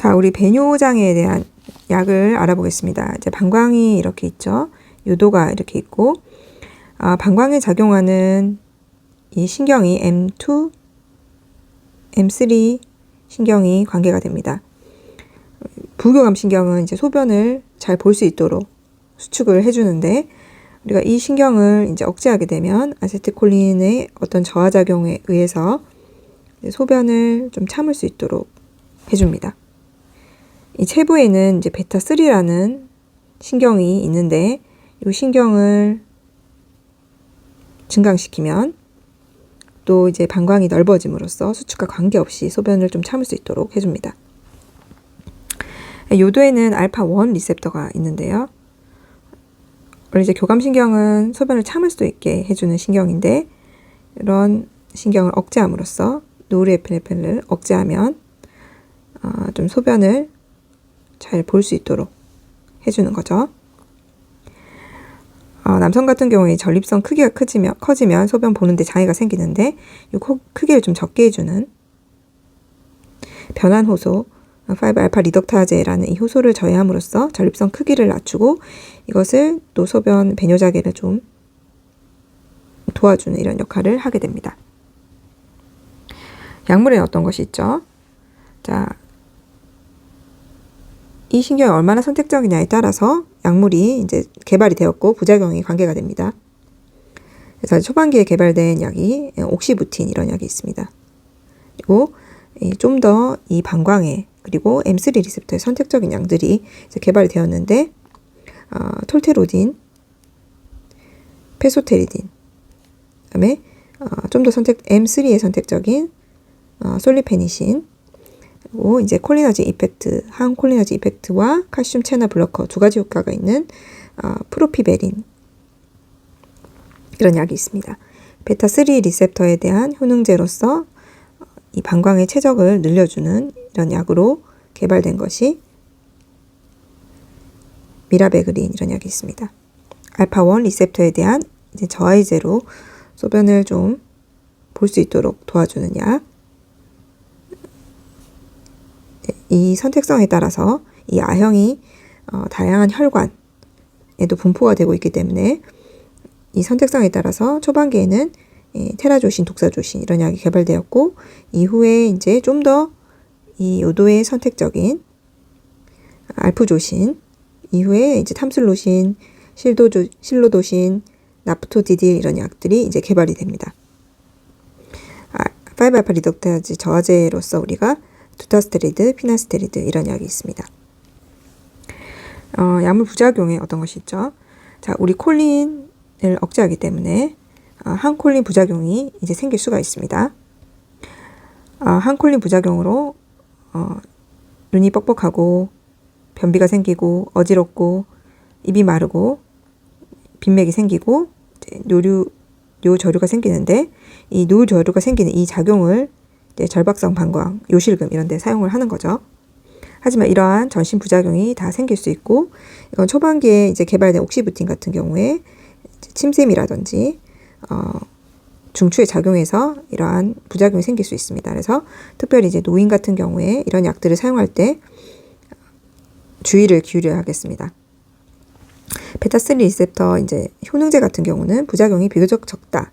자, 우리 배뇨장애에 대한 약을 알아보겠습니다. 이제 방광이 이렇게 있죠. 요도가 이렇게 있고, 방광에 작용하는 이 신경이 M2, M3 신경이 관계가 됩니다. 부교감 신경은 이제 소변을 잘 볼 수 있도록 수축을 해주는데, 우리가 이 신경을 이제 억제하게 되면 아세틸콜린의 어떤 저하작용에 의해서 소변을 좀 참을 수 있도록 해줍니다. 이 체부에는 이제 베타3라는 신경이 있는데, 이 신경을 증강시키면 또 이제 방광이 넓어짐으로써 수축과 관계없이 소변을 좀 참을 수 있도록 해줍니다. 요도에는 알파1 리셉터가 있는데요. 원래 이제 교감신경은 소변을 참을 수 있게 해주는 신경인데, 이런 신경을 억제함으로써 노르에피네프린을 억제하면 좀 소변을 잘 볼 수 있도록 해주는 거죠. 남성 같은 경우에 전립선 크기가 커지면 소변 보는데 장애가 생기는데, 이 크기를 좀 적게 해주는 변환호소 5알파 리덕타제라는 이 효소를 저해함으로써 전립선 크기를 낮추고 이것을 또 소변 배뇨자개를 좀 도와주는 이런 역할을 하게 됩니다. 약물에는 어떤 것이 있죠? 자, 이 신경이 얼마나 선택적이냐에 따라서 약물이 이제 개발이 되었고 부작용이 관계가 됩니다. 그래서 초반기에 개발된 약이 옥시부틴 이런 약이 있습니다. 그리고 좀 더 이 방광에 그리고 M3 리셉터의 선택적인 약들이 이제 개발이 되었는데, 톨테로딘, 페소테리딘, 그다음에 좀 더 M3의 선택적인 솔리페니신, 그리고 이제 콜리너지 이펙트, 항콜리너지 이펙트와 칼슘 채널 블로커 두 가지 효과가 있는 프로피베린 이런 약이 있습니다. 베타3 리셉터에 대한 효능제로서 이 방광의 최적을 늘려주는 이런 약으로 개발된 것이 미라베그린 이런 약이 있습니다. 알파1 리셉터에 대한 이제 저하제로 소변을 좀 볼 수 있도록 도와주는 약. 이 선택성에 따라서 이 아형이 다양한 혈관에도 분포가 되고 있기 때문에 이 선택성에 따라서 초반기에는 테라조신, 독사조신 이런 약이 개발되었고, 이후에 이제 좀 더 이 요도의 선택적인 알프조신, 이후에 이제 탐슬로신, 실로도신, 나프토디딜 이런 약들이 이제 개발이 됩니다. 5알파 리덕타제 저하제로서 우리가 두타스테리드, 피나스테리드 이런 약이 있습니다. 약물 부작용에 어떤 것이 있죠? 자, 우리 콜린을 억제하기 때문에 항콜린 부작용이 이제 생길 수가 있습니다. 항콜린 부작용으로 눈이 뻑뻑하고 변비가 생기고 어지럽고 입이 마르고 빈맥이 생기고 뇨저류가 생기는데, 이 뇨저류가 생기는 이 작용을 이제 절박성 방광, 요실금 이런 데 사용을 하는 거죠. 하지만 이러한 전신 부작용이 다 생길 수 있고, 이건 초반기에 이제 개발된 옥시부틴 같은 경우에 침샘이라든지 중추에 작용해서 이러한 부작용이 생길 수 있습니다. 그래서 특별히 이제 노인 같은 경우에 이런 약들을 사용할 때 주의를 기울여야 하겠습니다. 베타3 리셉터 이제 효능제 같은 경우는 부작용이 비교적 적다.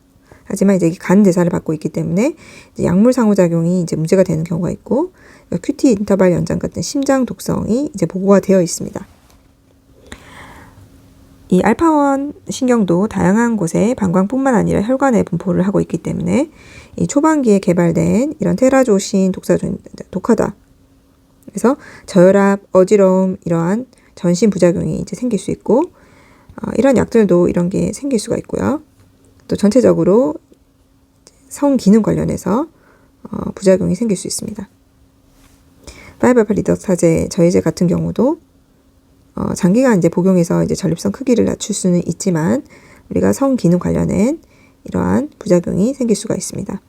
하지만 이제 간 대사를 받고 있기 때문에 이제 약물 상호작용이 이제 문제가 되는 경우가 있고, QT 인터벌 연장 같은 심장 독성이 이제 보고가 되어 있습니다. 이 알파1 신경도 다양한 곳에 방광뿐만 아니라 혈관에 분포를 하고 있기 때문에 이 초반기에 개발된 이런 테라조신, 독하다. 그래서 저혈압, 어지러움 이러한 전신 부작용이 이제 생길 수 있고, 이런 약들도 이런 게 생길 수가 있고요. 또 전체적으로 성기능 관련해서 부작용이 생길 수 있습니다. 5알파 리덕타제 저해제 같은 경우도 장기간 이제 복용해서 이제 전립선 크기를 낮출 수는 있지만 우리가 성기능 관련된 이러한 부작용이 생길 수가 있습니다.